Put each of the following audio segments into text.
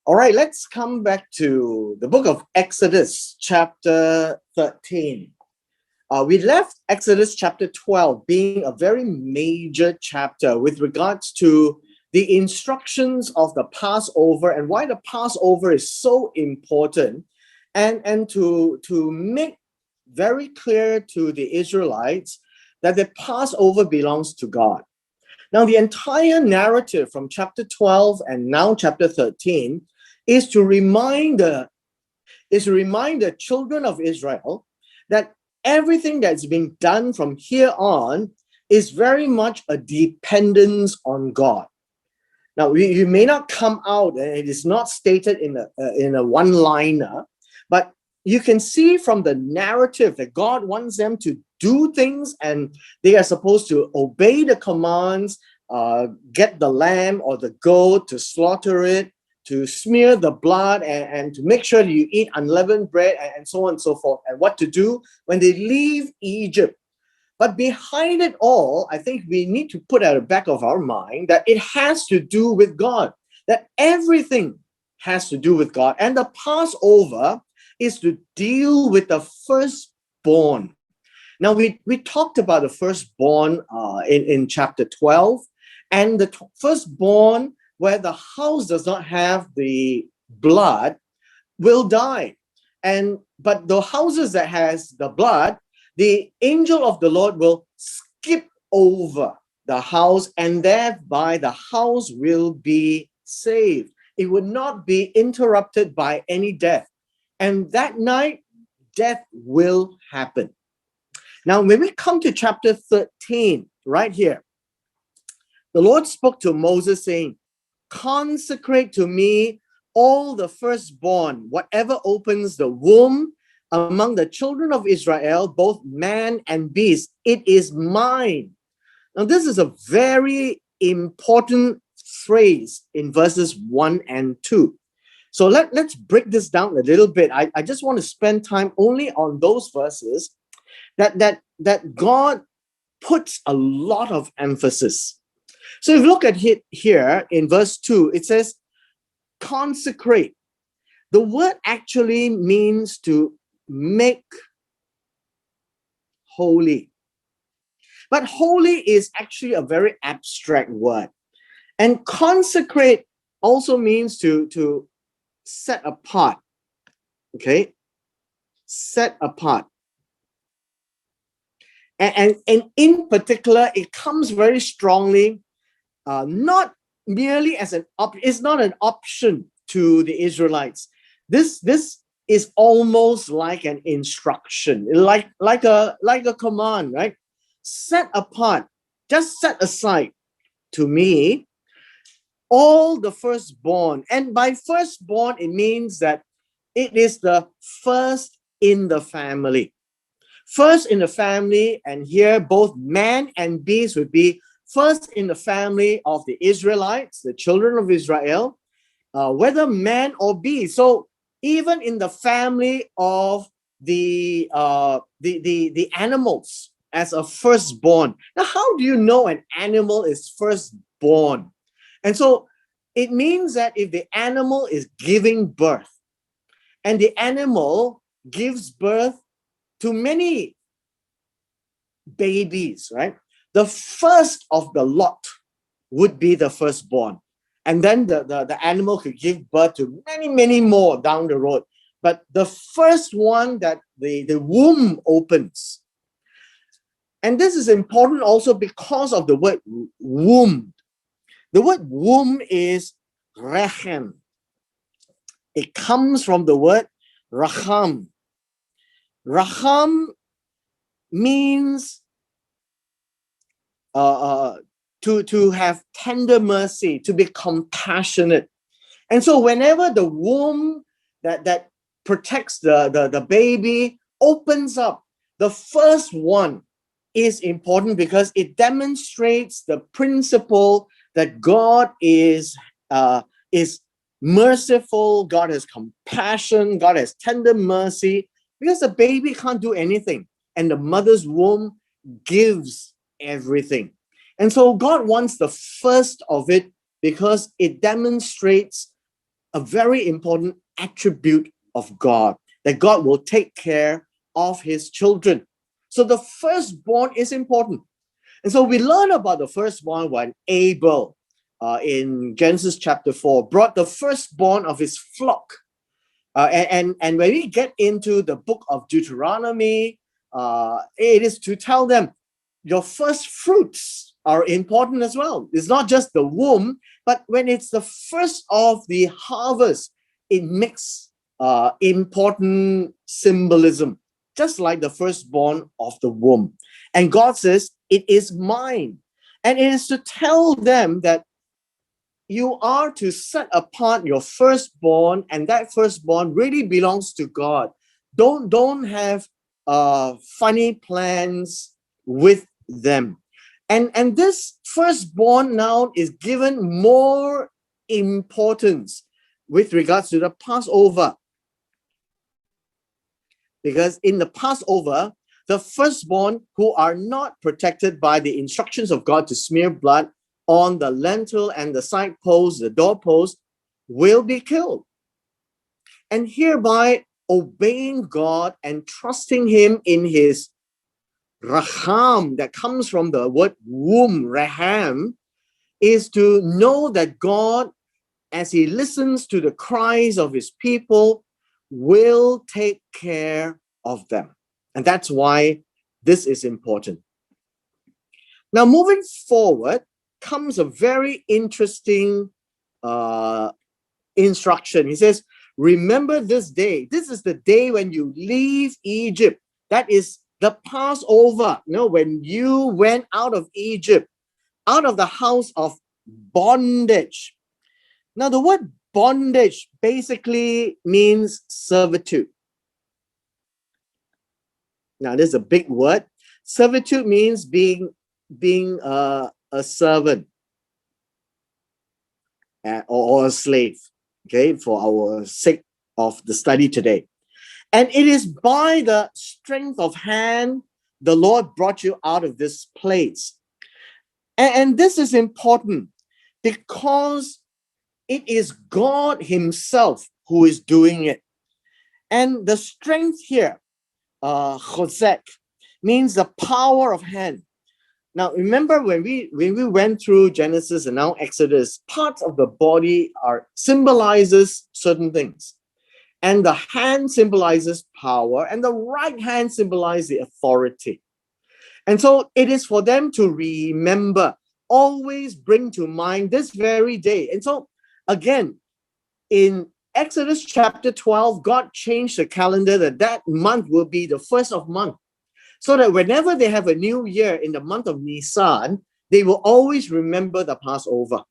All right, let's come back to the book of Exodus, chapter 13. We left Exodus chapter 12 being a very major chapter with regards to the instructions of the Passover and why the Passover is so important, and to make very clear to the Israelites that the Passover belongs to God. Now, the entire narrative from chapter 12 and now chapter 13 is to remind the children of Israel that everything that's being done from here on is very much a dependence on God. Now, you may not come out, and it is not stated in a one-liner, but you can see from the narrative that God wants them to do things, and they are supposed to obey the commands, get the lamb or the goat, to slaughter it, to smear the blood, and to make sure that you eat unleavened bread, and so on and so forth, and what to do when they leave Egypt. But behind it all, I think we need to put at the back of our mind that it has to do with God, that everything has to do with God. And the Passover is to deal with the firstborn. Now, we talked about the firstborn in chapter 12, and the firstborn where the house does not have the blood will die. But the houses that has the blood, the angel of the Lord will skip over the house, and thereby the house will be saved. It would not be interrupted by any death. And that night, death will happen. Now, when we come to chapter 13, right here, the Lord spoke to Moses saying, "Consecrate to me all the firstborn, whatever opens the womb among the children of Israel, both man and beast. It is mine." Now, this is a very important phrase in verses 1 and 2. So let's break this down a little bit. I just want to spend time only on those verses that God puts a lot of emphasis. So if you look at it here in verse 2, it says, consecrate. The word actually means to make holy. But holy is actually a very abstract word. And consecrate also means to set apart. Okay? Set apart. And in particular, it comes very strongly, not merely as it's not an option to the Israelites. This is almost like an instruction, like a command, right? Set apart, just set aside to me all the firstborn. And by firstborn, it means that it is the first in the family. First in the family, and here both man and beast would be first in the family of the Israelites, the children of Israel, whether man or beast. So even in the family of the animals as a firstborn. Now, how do you know an animal is firstborn? And so it means that if the animal is giving birth, and the animal gives birth to many babies, right? The first of the lot would be the firstborn. And then the animal could give birth to many, many more down the road. But the first one that the womb opens. And this is important also because of the word womb. The word womb is rechem. It comes from the word racham. Racham means to have tender mercy, to be compassionate. And so whenever the womb that protects the baby opens up, the first one is important because it demonstrates the principle that God is merciful, God has compassion, God has tender mercy, because the baby can't do anything, and the mother's womb gives everything. And so God wants the first of it because it demonstrates a very important attribute of God, that God will take care of his children. So the firstborn is important. And so we learn about the firstborn when Abel, in Genesis chapter 4, brought the firstborn of his flock. And when we get into the book of Deuteronomy, it is to tell them, your first fruits are important as well. It's not just the womb, but when it's the first of the harvest, it makes important symbolism, just like the firstborn of the womb. And God says, it is mine. And it is to tell them that you are to set apart your firstborn, and that firstborn really belongs to God. Don't have funny plans with them. And this firstborn now is given more importance with regards to the Passover. Because in the Passover, the firstborn who are not protected by the instructions of God to smear blood on the lintel and the side posts, the doorpost, will be killed. And hereby obeying God and trusting him in his raham, that comes from the word womb, raham, is to know that God, as he listens to the cries of his people, will take care of them. And that's why this is important. Now, moving forward comes a very interesting instruction. He says, remember this day. This is the day when you leave Egypt. That is the Passover. You know, when you went out of Egypt, out of the house of bondage. Now, the word bondage basically means servitude. Now, this is a big word. Servitude means being a servant or a slave, okay, for our sake of the study today. And it is by the strength of hand the Lord brought you out of this place. And this is important because it is God himself who is doing it. And the strength here, chosek, means the power of hand. Now, remember when we went through Genesis and now Exodus, parts of the body symbolizes certain things. And the hand symbolizes power, and the right hand symbolizes the authority. And so it is for them to remember, always bring to mind this very day. And so, again, in Exodus chapter 12, God changed the calendar that month will be the first of month. So that whenever they have a new year in the month of Nisan, they will always remember the Passover.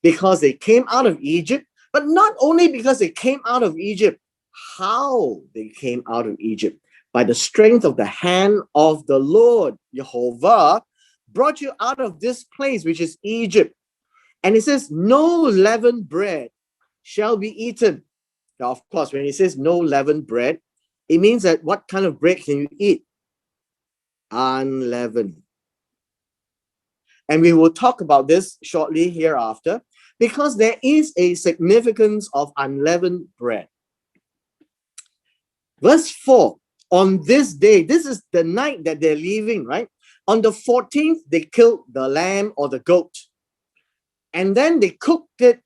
Because they came out of Egypt, but not only because they came out of Egypt, how they came out of Egypt. By the strength of the hand of the Lord, Jehovah, brought you out of this place, which is Egypt. And it says, no leavened bread shall be eaten. Now, of course, when it says no leavened bread, it means that what kind of bread can you eat? Unleavened. And we will talk about this shortly hereafter, because there is a significance of unleavened bread. Verse 4, on this day, this is the night that they're leaving, right? On the 14th, they killed the lamb or the goat. And then they cooked it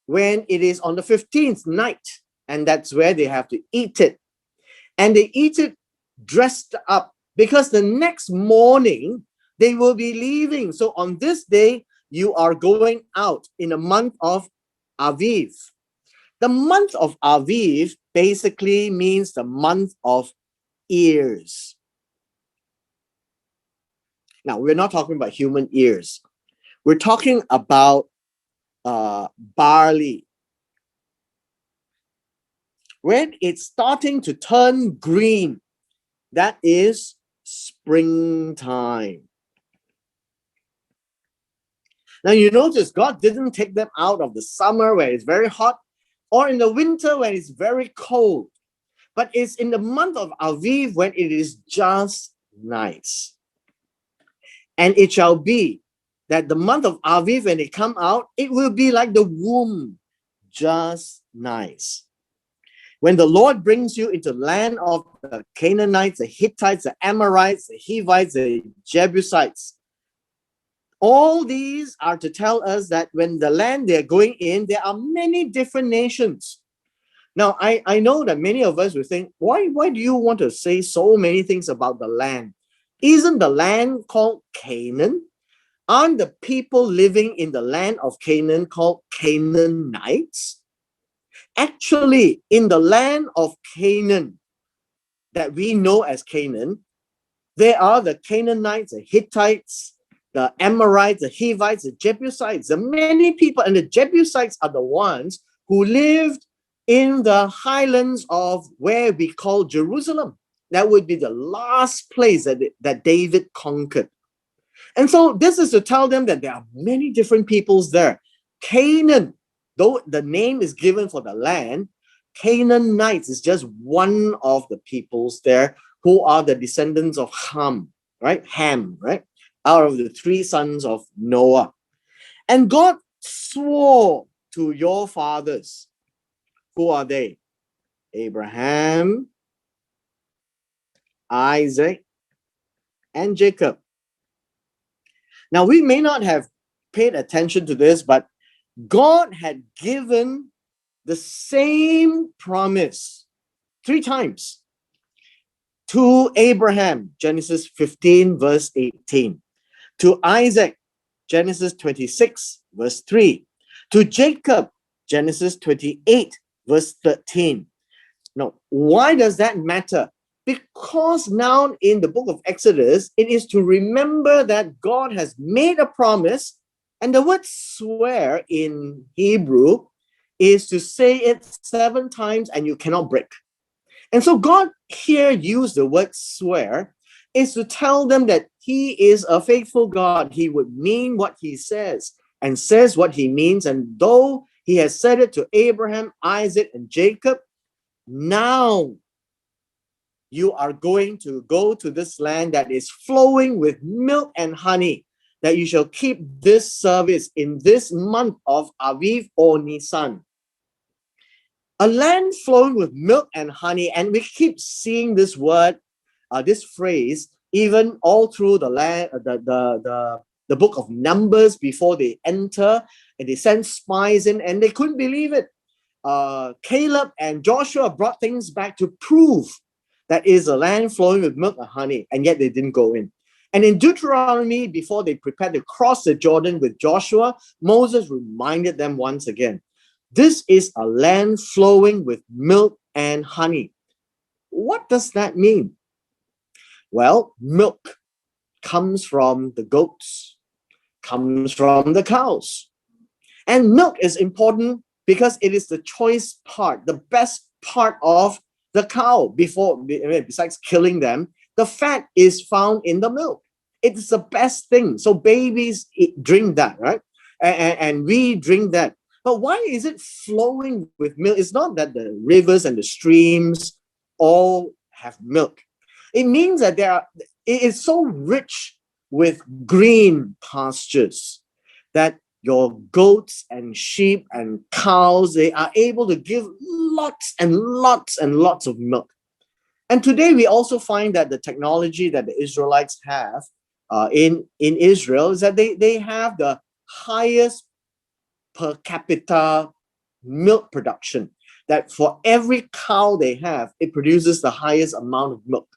when it is on the 15th night. And that's where they have to eat it. And they eat it dressed up, because the next morning they will be leaving. So on this day, you are going out in the month of Aviv. The month of Aviv basically means the month of ears. Now, we're not talking about human ears. We're talking about barley. When it's starting to turn green, that is springtime. Now, you notice God didn't take them out of the summer where it's very hot, or in the winter when it's very cold. But it's in the month of Aviv when it is just nice. And it shall be that the month of Aviv, when they come out, it will be like the womb, just nice. When the Lord brings you into land of the Canaanites, the Hittites, the Amorites, the Hivites, the Jebusites, all these are to tell us that when the land they're going in, there are many different nations. Now, I know that many of us will think, why do you want to say so many things about the land? Isn't the land called Canaan? Aren't the people living in the land of Canaan called Canaanites? Actually, in the land of Canaan that we know as Canaan, there are the Canaanites, the Hittites, the Amorites, the Hivites, the Jebusites, the many people, and the Jebusites are the ones who lived in the highlands of where we call Jerusalem. That would be the last place that David conquered. And so this is to tell them that there are many different peoples there. Canaan, though the name is given for the land, Canaanites is just one of the peoples there who are the descendants of Ham, right? Out of the three sons of Noah. And God swore to your fathers. Who are they? Abraham, Isaac, and Jacob. Now, we may not have paid attention to this, but God had given the same promise 3 times to Abraham, Genesis 15, verse 18, to Isaac, Genesis 26, verse 3, to Jacob, Genesis 28, verse 13. Now, why does that matter? Because now in the book of Exodus, it is to remember that God has made a promise, and the word swear in Hebrew is to say it 7 times and you cannot break. And so God here used the word swear is to tell them that he is a faithful God. He would mean what he says and says what he means. And though he has said it to Abraham, Isaac, and Jacob, now you are going to go to this land that is flowing with milk and honey, that you shall keep this service in this month of Aviv or Nisan. A land flowing with milk and honey, and we keep seeing this word, this phrase, even all through the land, the book of Numbers before they enter, and they send spies in, and they couldn't believe it. Caleb and Joshua brought things back to prove that is a land flowing with milk and honey, and yet they didn't go in. And in Deuteronomy, before they prepared to cross the Jordan with Joshua, Moses reminded them once again, this is a land flowing with milk and honey. What does that mean? Well, milk comes from the goats, comes from the cows. And milk is important because it is the choice part, the best part of the cow. Besides killing them, the fat is found in the milk. It's the best thing. So babies drink that, right? And we drink that. But why is it flowing with milk? It's not that the rivers and the streams all have milk. It means that it is so rich with green pastures that your goats and sheep and cows, they are able to give lots and lots and lots of milk. And today we also find that the technology that the Israelites have in Israel is that they have the highest per capita milk production. That for every cow they have, it produces the highest amount of milk.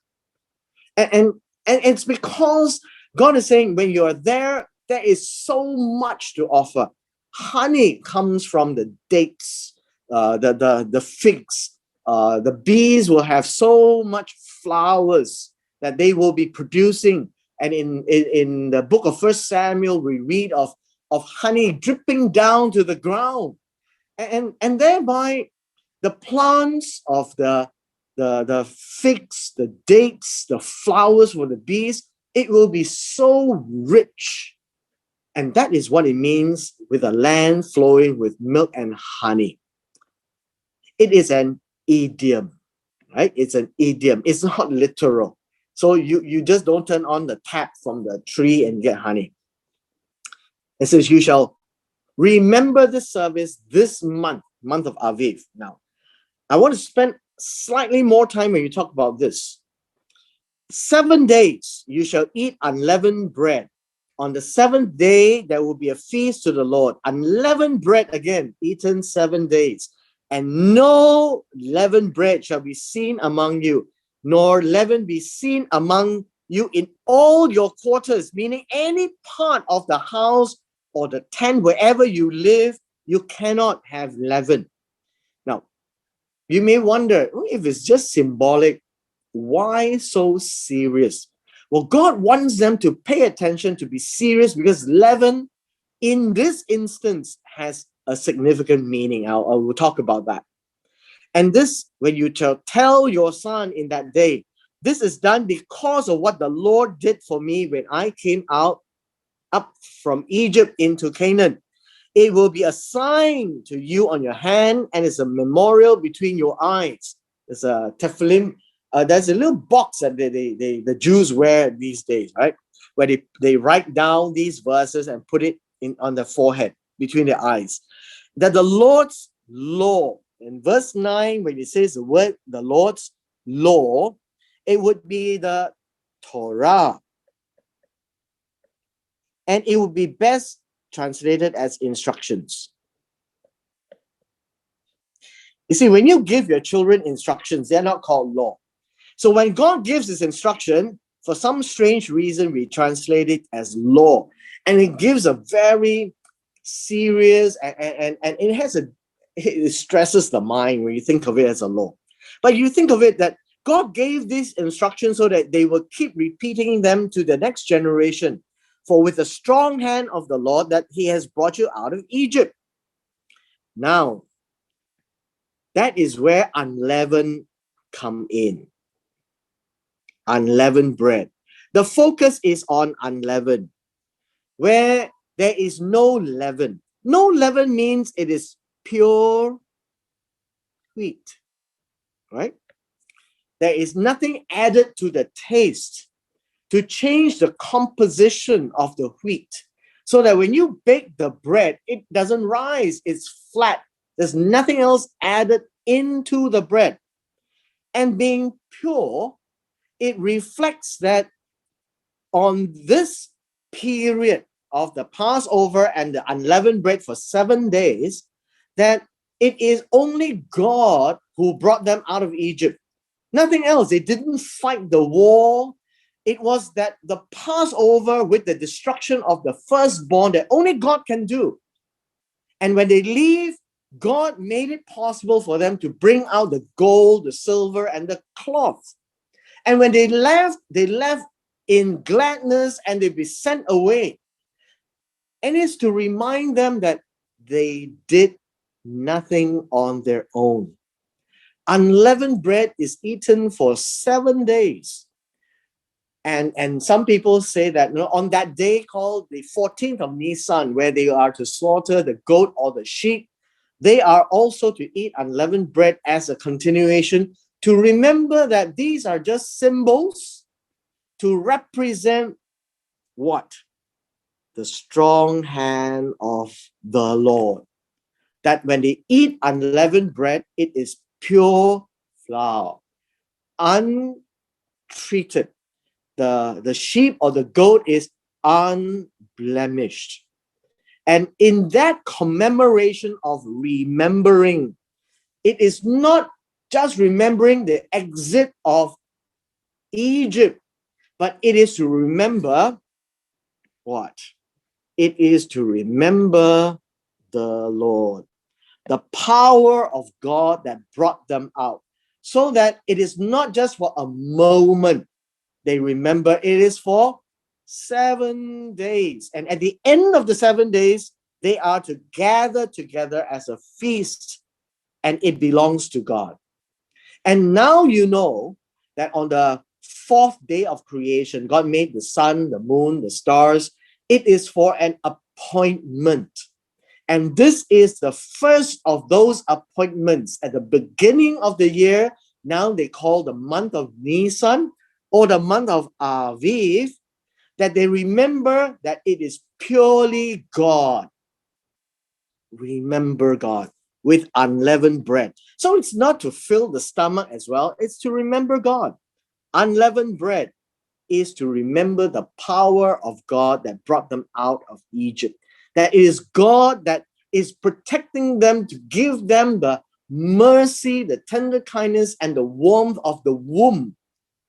And it's because God is saying when you're there, there is so much to offer. Honey comes from the dates, the figs. The bees will have so much flowers that they will be producing. And in the book of 1 Samuel, we read of honey dripping down to the ground. And thereby the plants of the figs, the dates, the flowers for the bees, it will be so rich. And that is what it means with a land flowing with milk and honey. It is an idiom, right? It's an idiom. It's not literal. So you just don't turn on the tap from the tree and get honey. It says, you shall remember the service this month. month of Aviv. Now, I want to spend slightly more time when you talk about this. 7 days you shall eat unleavened bread. On the 7th day, there will be a feast to the Lord. Unleavened bread again, eaten 7 days. And no leavened bread shall be seen among you, nor leaven be seen among you in all your quarters, meaning any part of the house or the tent, wherever you live, you cannot have leaven. Now, you may wonder, if it's just symbolic, why so serious? Well, God wants them to pay attention, to be serious, because leaven in this instance has a significant meaning. I will talk about that. And this, when you tell your son in that day, this is done because of what the Lord did for me when I came up from Egypt into Canaan. It will be a sign to you on your hand, and it's a memorial between your eyes. There's a tefillin. There's a little box that the Jews wear these days, right? Where they write down these verses and put it on the forehead, between the eyes. That the Lord's law, in verse 9, when it says the word, the Lord's law, it would be the Torah. And it would be best translated as instructions. You see, when you give your children instructions, they're not called law. So when God gives his instruction, for some strange reason, we translate it as law. And it gives a very serious, and it stresses the mind when you think of it as a law. But you think of it that God gave these instructions so that they will keep repeating them to the next generation. For with the strong hand of the Lord that he has brought you out of Egypt. Now, that is where unleavened come in. Unleavened bread. The focus is on unleavened, where there is no leaven. No leaven means it is pure wheat, right? There is nothing added to the taste to change the composition of the wheat, so that when you bake the bread, it doesn't rise, it's flat. There's nothing else added into the bread. And being pure, it reflects that on this period of the Passover and the unleavened bread for 7 days, that it is only God who brought them out of Egypt. Nothing else. They didn't fight the war. It was that the Passover with the destruction of the firstborn that only God can do. And when they leave, God made it possible for them to bring out the gold, the silver, and the cloth. And when they left in gladness, and they be sent away. And it's to remind them that they did nothing on their own. Unleavened bread is eaten for 7 days. And some people say that on that day called the 14th of Nisan, where they are to slaughter the goat or the sheep, they are also to eat unleavened bread as a continuation, to remember that these are just symbols to represent what? The strong hand of the Lord. That when they eat unleavened bread, it is pure flour, untreated. The sheep or the goat is unblemished. And in that commemoration of remembering, it is not just remembering the exit of Egypt, but it is to remember what? It is to remember the Lord, the power of God that brought them out, so that it is not just for a moment they remember, it is for 7 days. And at the end of the 7 days, they are to gather together as a feast, and it belongs to God. And now you know that on the 4th day of creation, God made the sun, the moon, the stars. It is for an appointment. And this is the first of those appointments at the beginning of the year. Now they call the month of Nisan, or the month of Aviv, that they remember that it is purely God. Remember God. with unleavened bread. So it's not to fill the stomach as well, it's to remember God. Unleavened bread is to remember the power of God that brought them out of Egypt. That it is God that is protecting them to give them the mercy, the tender kindness, and the warmth of the womb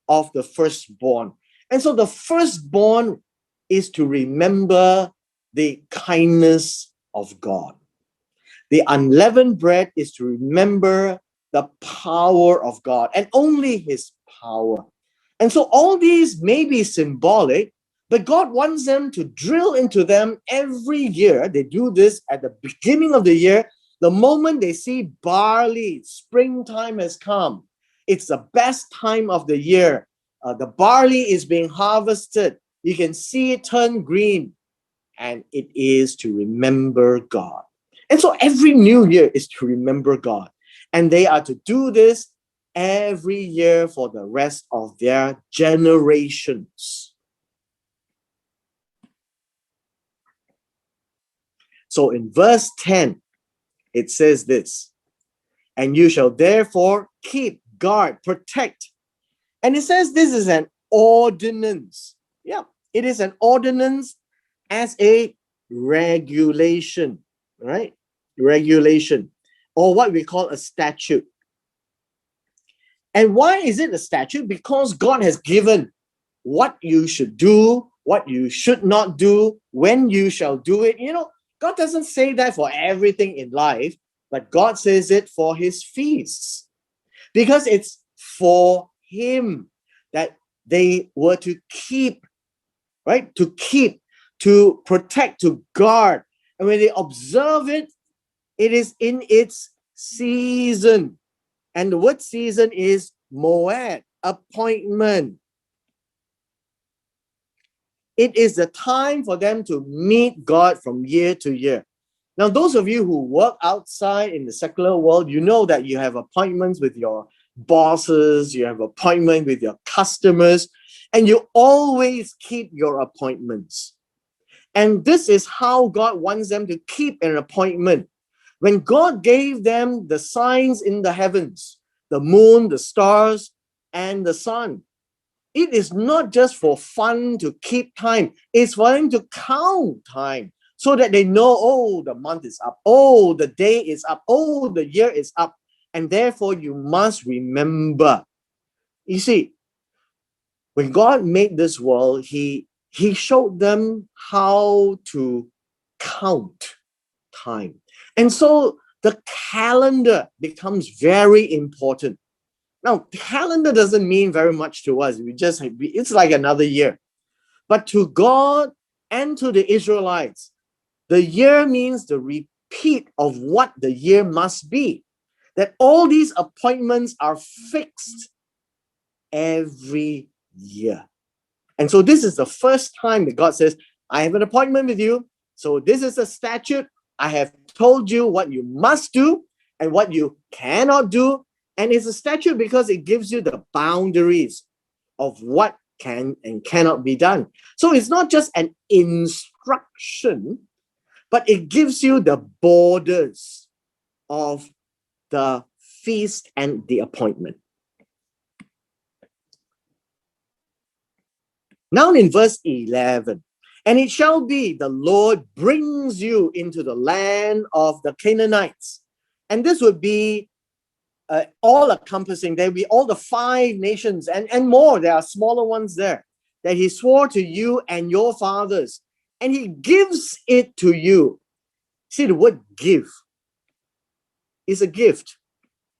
of the firstborn. And so the firstborn is to remember the kindness of God. The unleavened bread is to remember the power of God and only his power. And so all these may be symbolic, but God wants them to drill into them every year. They do this at the beginning of the year. The moment they see barley, springtime has come. It's the best time of the year. The barley is being harvested. You can see it turn green, and it is to remember God. And so every new year is to remember God. And they are to do this every year for the rest of their generations. So in verse 10, it says this, and you shall therefore keep, guard, protect. And it says this is an ordinance. Yeah, it is an ordinance as a regulation, right? Regulation, or what we call a statute. And why is it a statute? Because God has given what you should do, what you should not do, when you shall do it. You know, God doesn't say that for everything in life, but God says it for his feasts. Because it's for him that they were to keep, right? To keep, to protect, to guard. And when they observe it, it is in its season. And the word season is moed, appointment. It is the time for them to meet God from year to year. Now, those of you who work outside in the secular world, you know that you have appointments with your bosses, you have appointment with your customers, and you always keep your appointments. And this is how God wants them to keep an appointment. When God gave them the signs in the heavens, the moon, the stars, and the sun, it is not just for fun to keep time. It's for them to count time so that they know, oh, the month is up. Oh, the day is up. Oh, the year is up. And therefore, you must remember. You see, when God made this world, he showed them how to count time. And so the calendar becomes very important. Now, calendar doesn't mean very much to us. It's like another year. But to God and to the Israelites, the year means the repeat of what the year must be. That all these appointments are fixed every year. And so this is the first time that God says, I have an appointment with you. So this is a statute. I have told you what you must do and what you cannot do. And it's a statute because it gives you the boundaries of what can and cannot be done. So it's not just an instruction, but it gives you the borders of the feast and the appointment. Now in verse 11, and it shall be the Lord brings you into the land of the Canaanites. And this would be all encompassing. There will be all the 5 nations and more. There are smaller ones there that he swore to you and your fathers. And he gives it to you. See, the word give is a gift.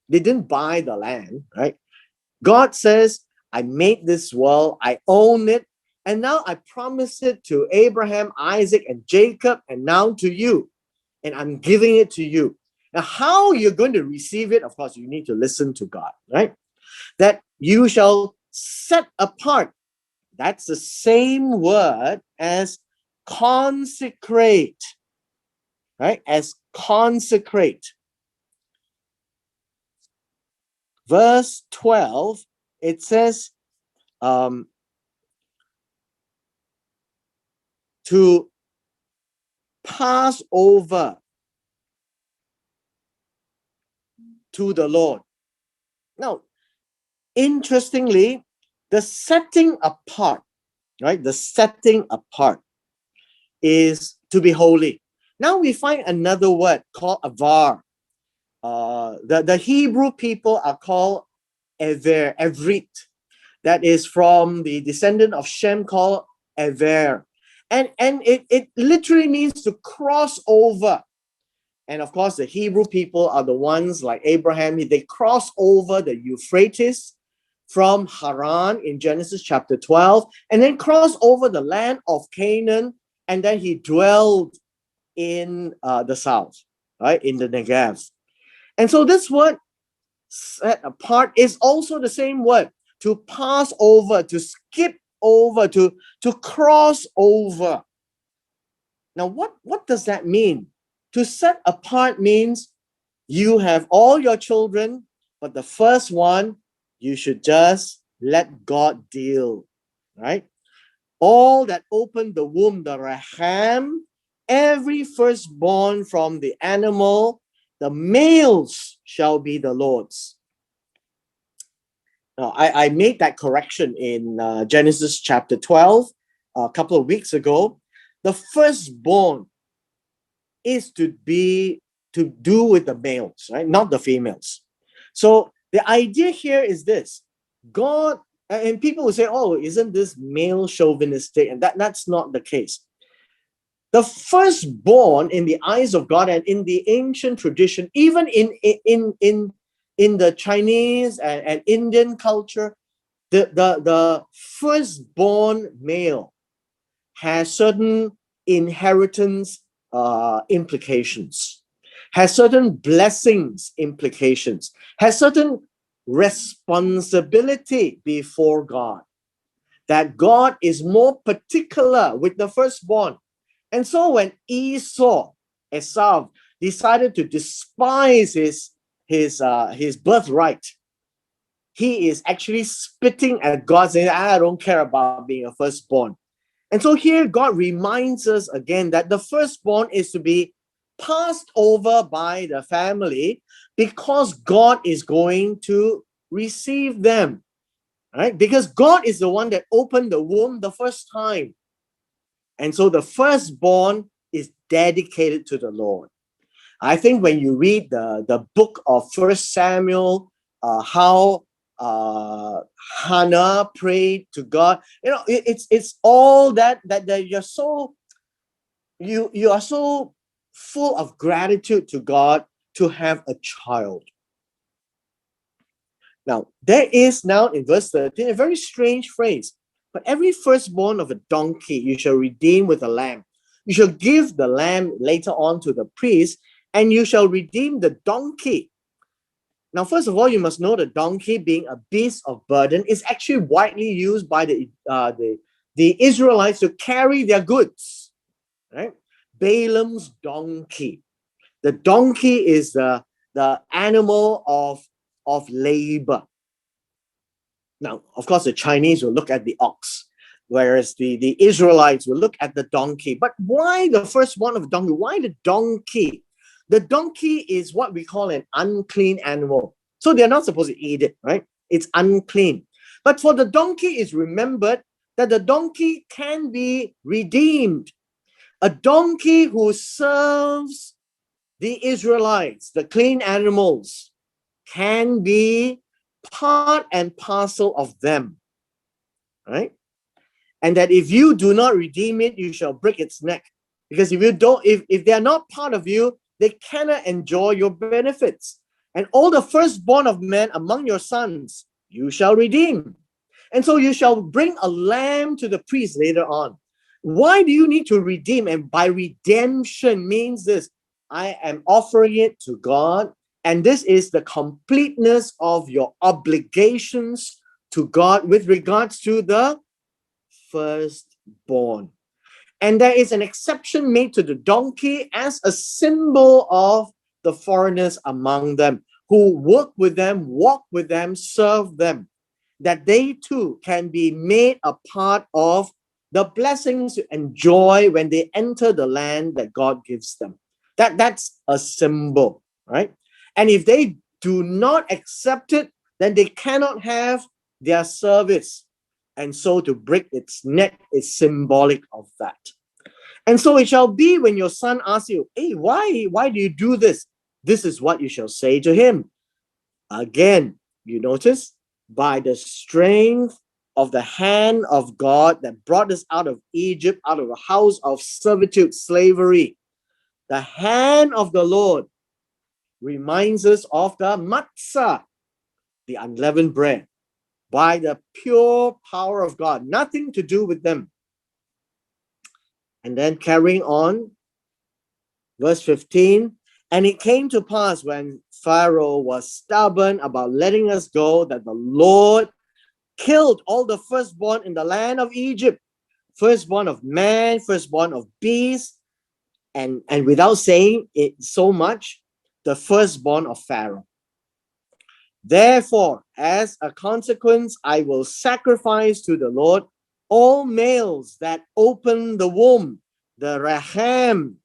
They didn't buy the land, right? God says, I made this world, I own it, and now I promise it to Abraham, Isaac, and Jacob, and now to you. And I'm giving it to you. Now, how you're going to receive it, of course, you need to listen to God, right? That you shall set apart. That's the same word as consecrate, right? As consecrate. Verse 12, it says, to pass over to the Lord. Now, interestingly, the setting apart, right? The setting apart is to be holy. Now we find another word called avar. The Hebrew people are called Evrit. That is from the descendant of Shem called Ever. And it literally means to cross over. And of course, the Hebrew people are the ones like Abraham. They cross over the Euphrates from Haran in Genesis chapter 12, and then cross over the land of Canaan, and then he dwelled in the south, right, in the Negev. And so this word set apart is also the same word, to pass over, to skip over, to cross over. Now, what does that mean? To set apart means you have all your children, but the first one, you should just let God deal, right? All that opened the womb, the raham, every firstborn from the animal, the males shall be the Lord's. Now, I made that correction in Genesis chapter 12 a couple of weeks ago. The firstborn is to do with the males, right? Not the females. So the idea here is this: God, and people will say, oh, isn't this male chauvinistic? And that's not the case. The firstborn in the eyes of God and in the ancient tradition, even in the Chinese and Indian culture, the firstborn male has certain inheritance implications, has certain blessings implications, has certain responsibility before God, that God is more particular with the firstborn. And so when Esau decided to despise his birthright, he is actually spitting at God, saying, I don't care about being a firstborn. And so here God reminds us again that the firstborn is to be passed over by the family because God is going to receive them, right? Because God is the one that opened the womb the first time. And so the firstborn is dedicated to the Lord. I think when you read the book of First Samuel, how Hannah prayed to God, it's all that you're so you are so full of gratitude to God to have a child. Now there is now in verse 13 a very strange phrase. But every firstborn of a donkey you shall redeem with a lamb. You shall give the lamb later on to the priest, and you shall redeem the donkey. Now, first of all, you must know the donkey, being a beast of burden, is actually widely used by the Israelites to carry their goods. Right? Balaam's donkey. The donkey is the animal of labor. Now, of course, the Chinese will look at the ox, whereas the Israelites will look at the donkey. But why the first one of donkey? Why the donkey? The donkey is what we call an unclean animal. So they're not supposed to eat it, right? It's unclean. But for the donkey, it's remembered that the donkey can be redeemed. A donkey who serves the Israelites, the clean animals, can be part and parcel of them, right? And that if you do not redeem it, you shall break its neck. Because if you don't, if they are not part of you, they cannot enjoy your benefits. And all the firstborn of men among your sons, you shall redeem. And so you shall bring a lamb to the priest later on. Why do you need to redeem? And by redemption means this: I am offering it to God, and this is the completeness of your obligations to God with regards to the firstborn. And there is an exception made to the donkey as a symbol of the foreigners among them who work with them, walk with them, serve them, that they too can be made a part of the blessings to enjoy when they enter the land that God gives them. That's a symbol, right? And if they do not accept it, then they cannot have their service. And so to break its neck is symbolic of that. And so it shall be when your son asks you, hey, why do you do this? This is what you shall say to him. Again, you notice, by the strength of the hand of God that brought us out of Egypt, out of a house of servitude, slavery. The hand of the Lord reminds us of the matzah, the unleavened bread, by the pure power of God, nothing to do with them. And then carrying on, verse 15, and it came to pass when Pharaoh was stubborn about letting us go, that the Lord killed all the firstborn in the land of Egypt, firstborn of man, firstborn of beast, and without saying it so much, the firstborn of Pharaoh. Therefore, as a consequence, I will sacrifice to the Lord all males that open the womb, the raham,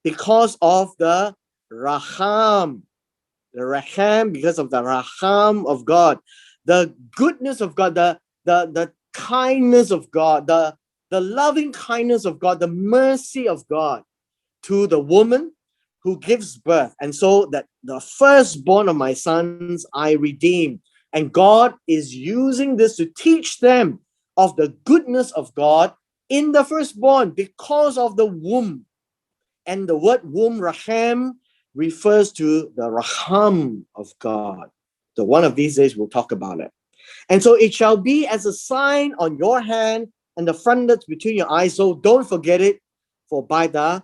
because of the raham. The raham, because of the raham of God, the goodness of God, the kindness of God, the loving kindness of God, the mercy of God to the woman who gives birth. And so that the firstborn of my sons I redeem. And God is using this to teach them of the goodness of God in the firstborn because of the womb. And the word womb, raham, refers to the raham of God. So one of these days we'll talk about it. And so it shall be as a sign on your hand and the frontlets between your eyes. So don't forget it, for by the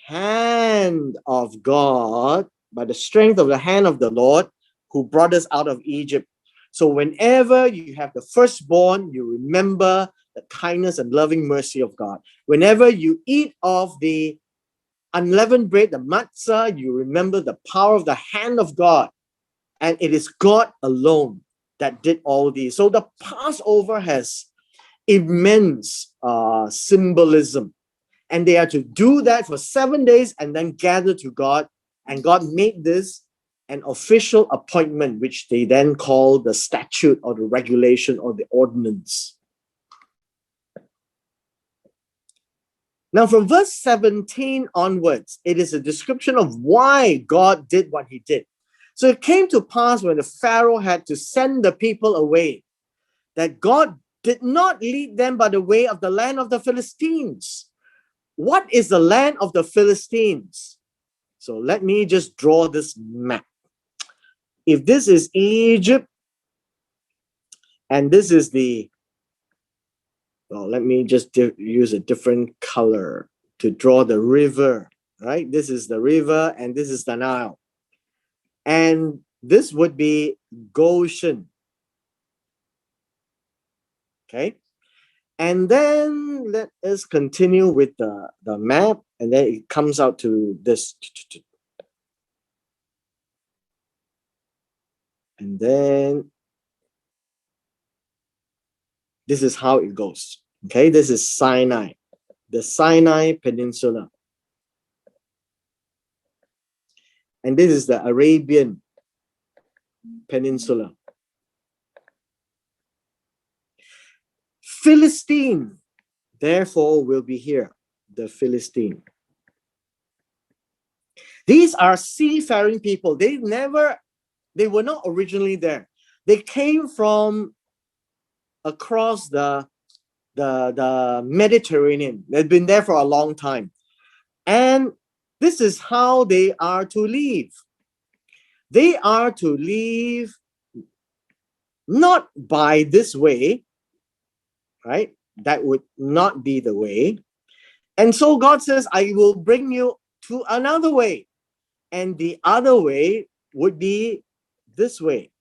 hand of God, by the strength of the hand of the Lord, who brought us out of Egypt. So whenever you have the firstborn, you remember the kindness and loving mercy of God. Whenever you eat of the unleavened bread, the matzah, you remember the power of the hand of God. And it is God alone that did all these. So the Passover has immense symbolism. And they are to do that for 7 days and then gather to God. And God made this an official appointment, which they then call the statute or the regulation or the ordinance. Now, from verse 17 onwards, it is a description of why God did what he did. So it came to pass when the Pharaoh had to send the people away, that God did not lead them by the way of the land of the Philistines. What is the land of the Philistines? So let me just draw this map. If this is Egypt, and this is well, let me just use a different color to draw the river, right? This is the river, and this is the Nile. And this would be Goshen. Okay. And then let us continue with the map, and then it comes out to this. And then this is how it goes. Okay, this is Sinai, the Sinai Peninsula. And this is the Arabian Peninsula. Philistine, therefore, will be here, the Philistine. These are seafaring people. They were not originally there. They came from across the Mediterranean. They've been there for a long time. And this is how they are to leave. They are to leave not by this way, right? That would not be the way. And so God says, I will bring you to another way. And the other way would be this way.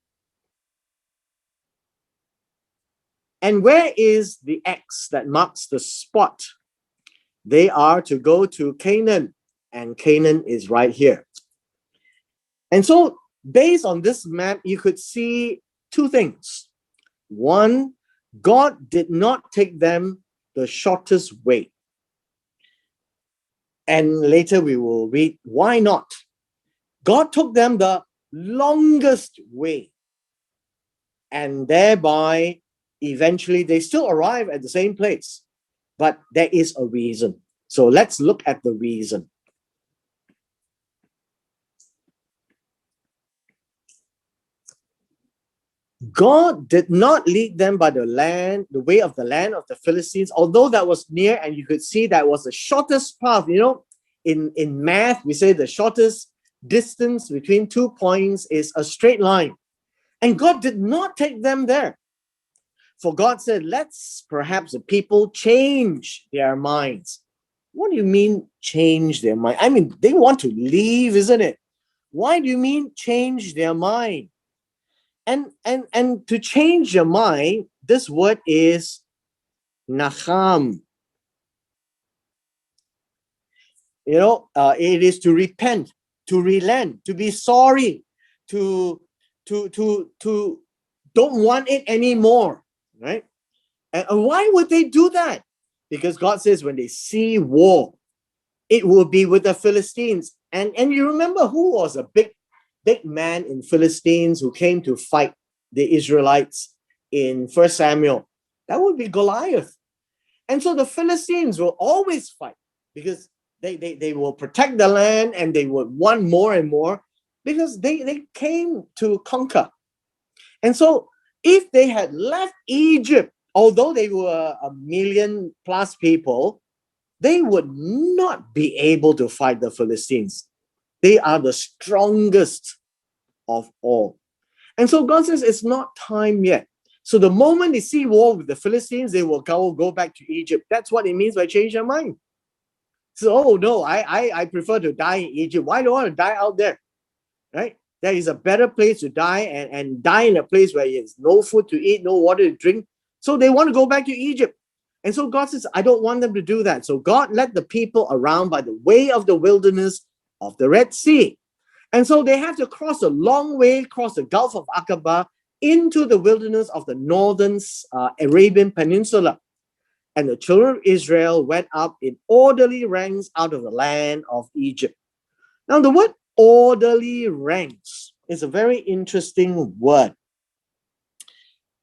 And where is the X that marks the spot? They are to go to Canaan, and Canaan is right here. And so, based on this map, you could see two things. One, God did not take them the shortest way. And later we will read why not. God took them the longest way. And thereby, eventually, they still arrive at the same place. But there is a reason. So let's look at the reason. God did not lead them by the way of the land of the Philistines, although that was near, and you could see that was the shortest path. In math, we say the shortest distance between 2 points is a straight line. And God did not take them there. For God said, let's perhaps the people change their minds. What do you mean change their mind? I mean, they want to leave, isn't it? Why do you mean change their mind? And to change your mind, this word is nacham. It is to repent, to relent, to be sorry, to don't want it anymore, right? And why would they do that? Because God says when they see war, it will be with the Philistines. And you remember who was a big man in Philistines who came to fight the Israelites in 1 Samuel? That would be Goliath. And so the Philistines will always fight because they will protect the land, and they would want more and more because they came to conquer. And so if they had left Egypt, although they were 1 million plus people, they would not be able to fight the Philistines. They are the strongest of all. And so God says it's not time yet. So the moment they see war with the Philistines, they will go back to Egypt. That's what it means by change their mind. So, oh no, I prefer to die in Egypt. Why do I want to die out there? Right? There is a better place to die, and die in a place where there's no food to eat, no water to drink. So they want to go back to Egypt. And so God says, I don't want them to do that. So God led the people around by the way of the wilderness of the Red Sea. And so they have to cross a long way, cross the Gulf of Aqaba into the wilderness of the northern Arabian Peninsula. And the children of Israel went up in orderly ranks out of the land of Egypt. Now, the word orderly ranks is a very interesting word.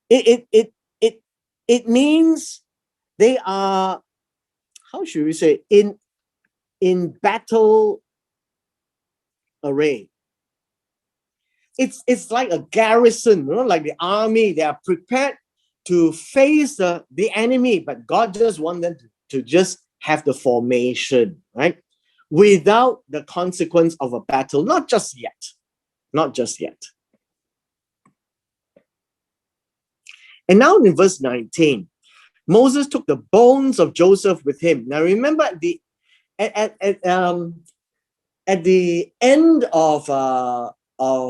It means they are, how should we say, in battle array. It's like a garrison, like the army. They are prepared to face the enemy, but God just wants them to just have the formation, right? Without the consequence of a battle, not just yet. Not just yet. And now in verse 19, Moses took the bones of Joseph with him. Now remember at the end of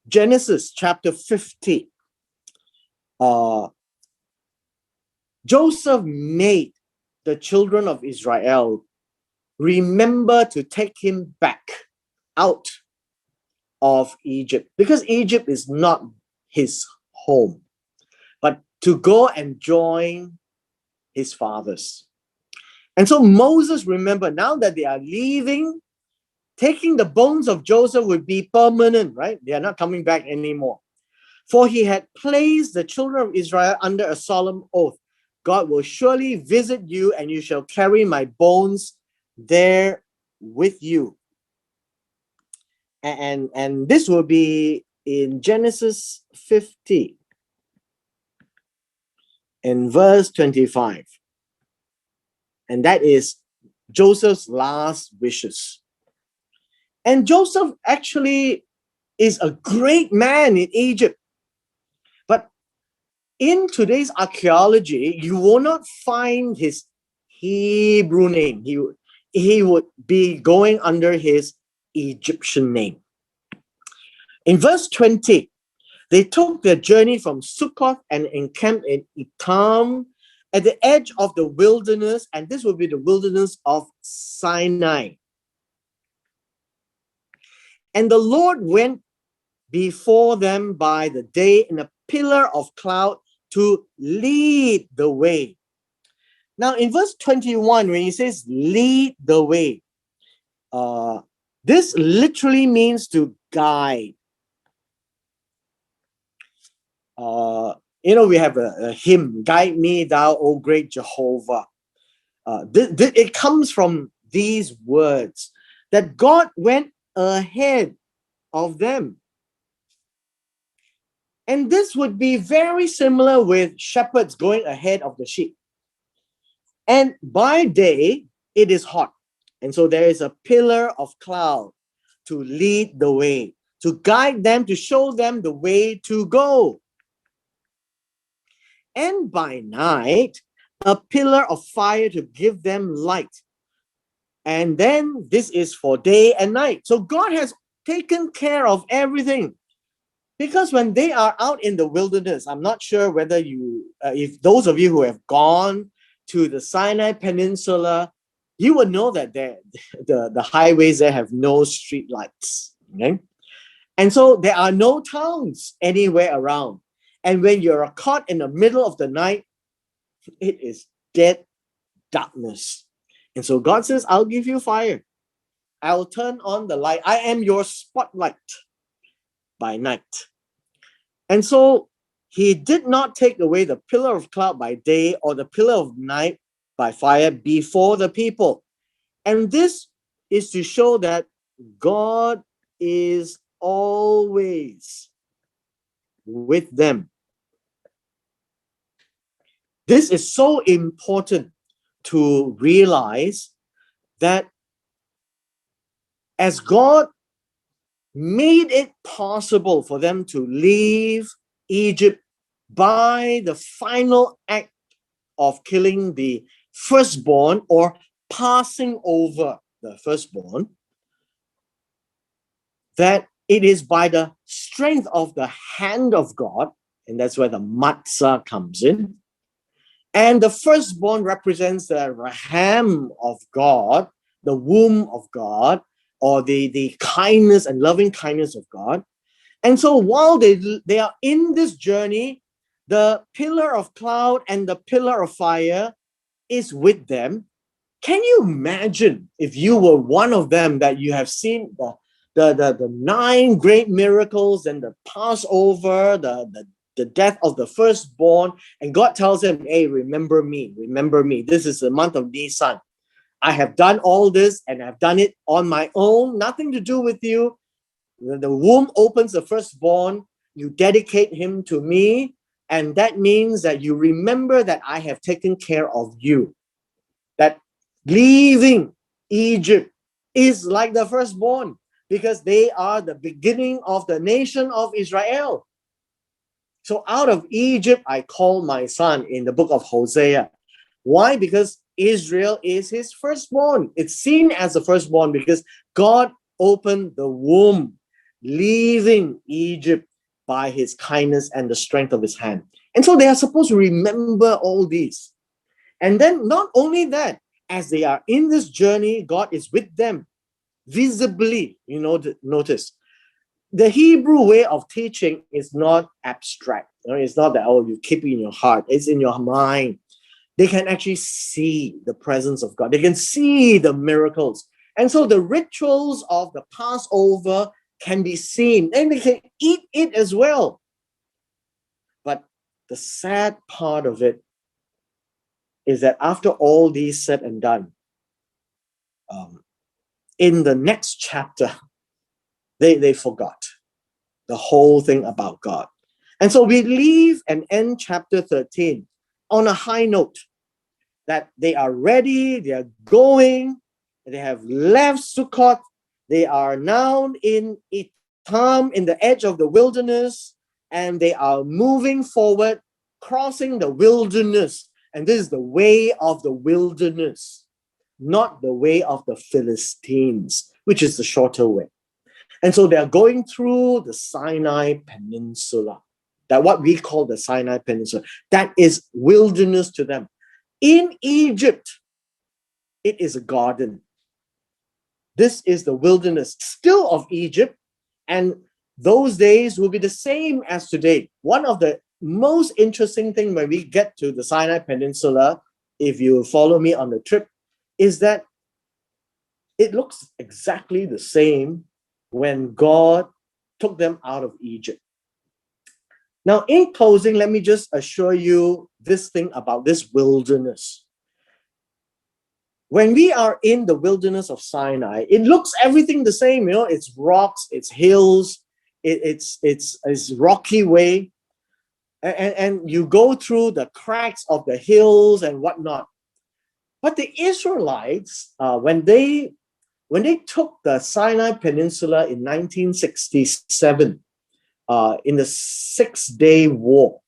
Genesis chapter 50, Joseph made the children of Israel remember to take him back out of Egypt, because Egypt is not his home, but to go and join his fathers. And so Moses, remember, now that they are leaving, taking the bones of Joseph would be permanent, right? They are not coming back anymore. For he had placed the children of Israel under a solemn oath. God will surely visit you, and you shall carry my bones there with you. And this will be in Genesis 50, in verse 25. And that is Joseph's last wishes. And Joseph actually is a great man in Egypt. But in today's archaeology, you will not find his Hebrew name. He would be going under his Egyptian name. In verse 20, they took their journey from Succoth and encamped in Etam at the edge of the wilderness, and this will be the wilderness of Sinai. And the Lord went before them by the day in a pillar of cloud to lead the way. Now in verse 21, when he says lead the way, This literally means to guide. We have a hymn, "Guide me, thou, O great Jehovah." It comes from these words that God went ahead of them. And this would be very similar with shepherds going ahead of the sheep. And by day, it is hot. And so there is a pillar of cloud to lead the way, to guide them, to show them the way to go. And by night, a pillar of fire to give them light. And then this is for day and night. So God has taken care of everything. Because when they are out in the wilderness, I'm not sure whether if those of you who have gone to the Sinai Peninsula, you will know that the highways there have no street lights. Okay? And so there are no towns anywhere around. And when you're caught in the middle of the night, it is dead darkness. And so God says, I'll give you fire. I'll turn on the light. I am your spotlight by night. And so he did not take away the pillar of cloud by day or the pillar of night by fire before the people. And this is to show that God is always with them. This is so important to realize that as God made it possible for them to leave Egypt by the final act of killing the firstborn or passing over the firstborn, that it is by the strength of the hand of God, and that's where the matzah comes in. And the firstborn represents the raham of God, the womb of God, or the kindness and loving kindness of God. And so while they are in this journey, the pillar of cloud and the pillar of fire is with them. Can you imagine if you were one of them, that you have seen the 9 great miracles and the Passover, the death of the firstborn, and God tells him, hey, remember me. This is the month of Nisan. I have done all this and I've done it on my own, nothing to do with you. The womb opens the firstborn, you dedicate him to me, and that means that you remember that I have taken care of you. That leaving Egypt is like the firstborn, because they are the beginning of the nation of Israel. So out of Egypt, I call my son in the book of Hosea. Why? Because Israel is his firstborn. It's seen as the firstborn because God opened the womb, leaving Egypt by his kindness and the strength of his hand. And so they are supposed to remember all these. And then not only that, as they are in this journey, God is with them visibly. Notice. The Hebrew way of teaching is not abstract. It's not that, you keep it in your heart. It's in your mind. They can actually see the presence of God. They can see the miracles. And so the rituals of the Passover can be seen, and they can eat it as well. But the sad part of it is that after all these said and done, in the next chapter, they forgot the whole thing about God. And so we leave and end chapter 13 on a high note, that they are ready, they are going, they have left Sukkot, they are now in Etam, in the edge of the wilderness, and they are moving forward, crossing the wilderness. And this is the way of the wilderness, not the way of the Philistines, which is the shorter way. And so they are going through the Sinai Peninsula, that what we call the Sinai Peninsula. That is wilderness to them. In Egypt, it is a garden. This is the wilderness still of Egypt, and those days will be the same as today. One of the most interesting things when we get to the Sinai Peninsula, if you follow me on the trip, is that it looks exactly the same when God took them out of Egypt. Now, in closing, let me just assure you this thing about this wilderness. When we are in the wilderness of Sinai, it looks everything the same. It's rocks, it's hills, it's rocky way, and you go through the cracks of the hills and whatnot. But the Israelites, when they took the Sinai Peninsula in 1967, in the 6-day war,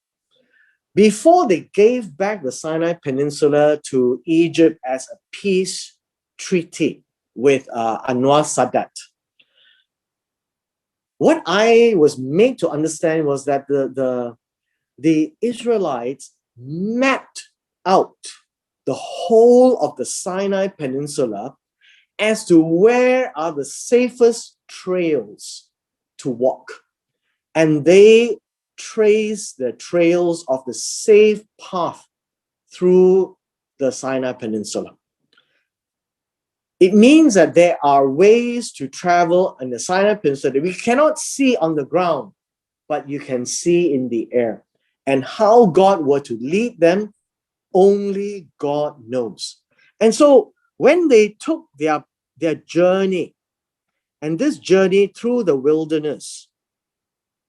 before they gave back the Sinai Peninsula to Egypt as a peace treaty with Anwar Sadat, what I was made to understand was that the Israelites mapped out the whole of the Sinai Peninsula as to where are the safest trails to walk. And they trace the trails of the safe path through the Sinai Peninsula. It means that there are ways to travel in the Sinai Peninsula that we cannot see on the ground, but you can see in the air. And how God were to lead them, only God knows. And so when they took their journey, and this journey through the wilderness,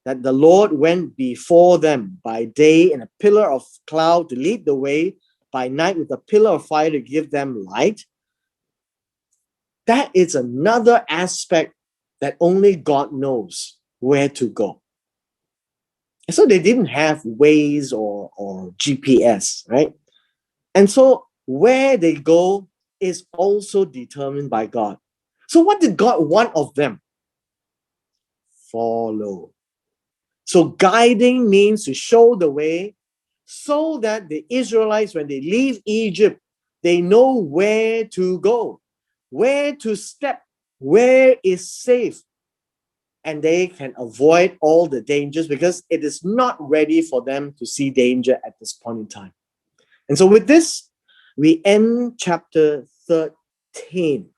that the Lord went before them by day in a pillar of cloud to lead the way, by night with a pillar of fire to give them light. That is another aspect that only God knows where to go. And so they didn't have Waze or GPS, right? And so where they go is also determined by God. So what did God want of them? Follow. So guiding means to show the way so that the Israelites, when they leave Egypt, they know where to go, where to step, where is safe, and they can avoid all the dangers because it is not ready for them to see danger at this point in time. And so with this, we end chapter 13.